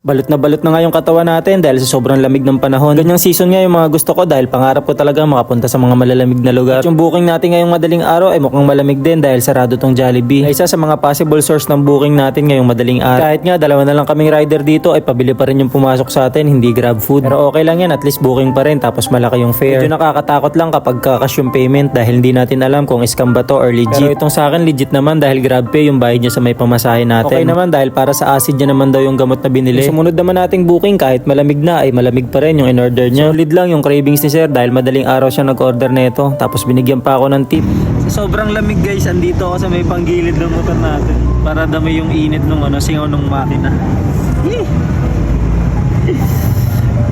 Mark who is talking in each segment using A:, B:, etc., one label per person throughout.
A: Balot na nga yung katawan natin dahil sa sobrang lamig ng panahon. Ganyang season nga yung mga gusto ko dahil pangarap ko talaga makapunta sa mga malalamig na lugar. At yung booking natin ngayong madaling araw ay mukhang malamig din dahil sarado tong Jollibee. Ay isa sa mga possible source ng booking natin ngayong madaling araw. Kahit nga dalawa na lang kaming rider dito ay pabili pa rin yung pumasok sa atin, hindi grab food. Pero okay lang yan, at least booking pa rin tapos malaki yung fare. Medyo nakakatakot lang kapag kakas yung payment dahil hindi natin alam kung scam ba to or legit. Pero itong sa akin legit naman dahil grab pay yung bayad niya sa may pamasahe natin. Okay naman dahil para sa acid niya naman daw yung gamot na binili. Sumunod naman nating booking kahit malamig na ay malamig pa rin yung in-order niya. Solid lang yung cravings ni sir dahil madaling araw siya nag-order nito. Tapos binigyan pa ako ng tip. Sa sobrang lamig guys, andito ako sa may panggilid ng motor natin para dami yung init ng singaw ng makina.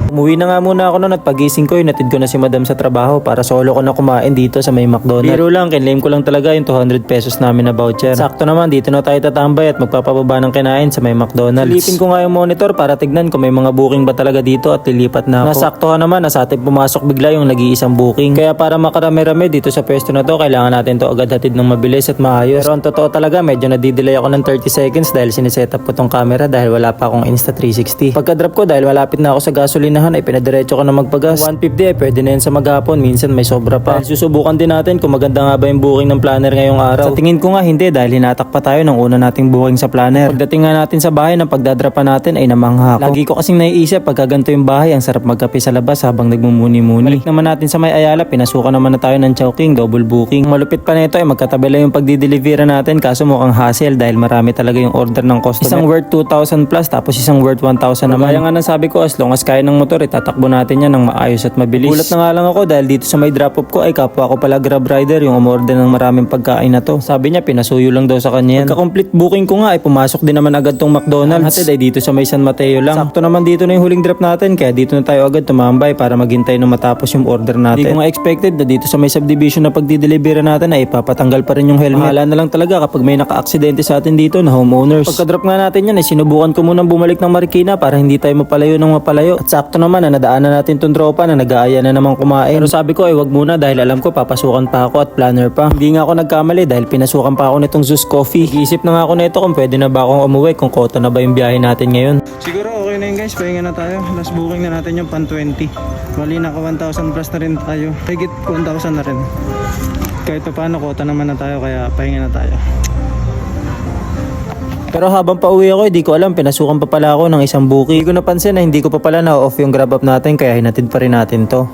A: Umuwi na nga muna ako noon at pagising ko, natid ko na si madam sa trabaho para solo ko na kumain dito sa may McDonald's. Biro lang, kinlaim ko lang talaga yung 200 pesos namin na voucher. Sakto naman, dito na tayo tatambay at magpapababa ng kinain sa may McDonald's. Silipin ko nga yung monitor para tignan kung may mga booking ba talaga dito at lilipat na ako. Nasaktohan naman, nasa atin pumasok bigla yung nag-iisang booking. Kaya para makarami-rami dito sa pwesto na to, kailangan natin to agad hatid ng mabilis at maayos. Pero ang totoo talaga, medyo nadidelay ako ng 30 seconds dahil siniset up ko tong camera dahil wala pa akong Insta360. Pagka-drop ko dahil malapit na ako sa gasolinahan ay pinadiretso ko na magpagas. 150 pwede na yan sa maghapon, minsan may sobra pa. Dahil susubukan din natin kung maganda nga ba yung booking ng planner ngayong araw. Sa tingin ko nga hindi dahil hinatak pa tayo ng una nating booking sa planner. Pagdating nga natin sa bahay ng pagdadrapan natin ay namangha ako. Lagi ko kasing naiisip pagka ganito yung bahay, ang sarap magkape sa labas habang nagmumuni-muni. Balik naman natin sa may Ayala, pinasukan naman na tayo ng Chowking, double booking. Malupit pa nito ay magkatabi lang yung pagdidelivera natin kaso mukhang hassle dahil marami talaga yung order ng customer. Isang worth 2,000 plus tapos isang worth 1,000 naman. Kaya nga nang sabi ko, as long as kaya ng motor, itatakbo natin yan ng maayos at mabilis. Gulat na nga lang ako dahil dito sa may drop off ko ay kapwa ko pala grab rider yung umorder ng maraming pagkain na to. Sabi niya pinasuyo lang daw sa kanya yan. Pagka-complete booking ko nga ay pumasok din naman agad tong McDonald's. Hatid ay dito sa may San Mateo lang. Sakto naman dito na yung huling drop natin kaya dito na tayo agad tumambay para maghintay na matapos yung order natin. Hindi ko nga expected na dito sa may subdivision na pagdidelivera natin ay ipapatanggal pa rin yung helmet. Mahala na lang talaga kapag may naka-aksidente sa atin dito na homeowners. Pagka-drop nga natin yan ay sinubukan ko munang bumalik ng Marikina para hindi tayo mapalayo ng mapalayo. At sakto naman na nadaanan natin tong tropa na nag-aaya na namang kumain. Pero sabi ko ay wag muna dahil alam ko papasukan pa ako at planner pa. Hindi nga ako nagkamali dahil pinasukan pa ako nitong Zeus Coffee. Iisip na nga ako nito kung pwede na ba akong umuwi, kung kota na ba yung biyahe natin ngayon. Siguro okay na yun guys, pahinga na tayo. Last booking na natin yung pan 20. Bali naka 1,000 plus na rin tayo. Higit 1,000 na rin. Kahit pa paano kota naman na tayo kaya pahinga na tayo. Pero habang pauwi ako, hindi ko alam, pinasukan pa pala ako ng isang booking. Hindi ko napansin na hindi ko pa pala na-off yung grab up natin kaya hinatid pa rin natin to.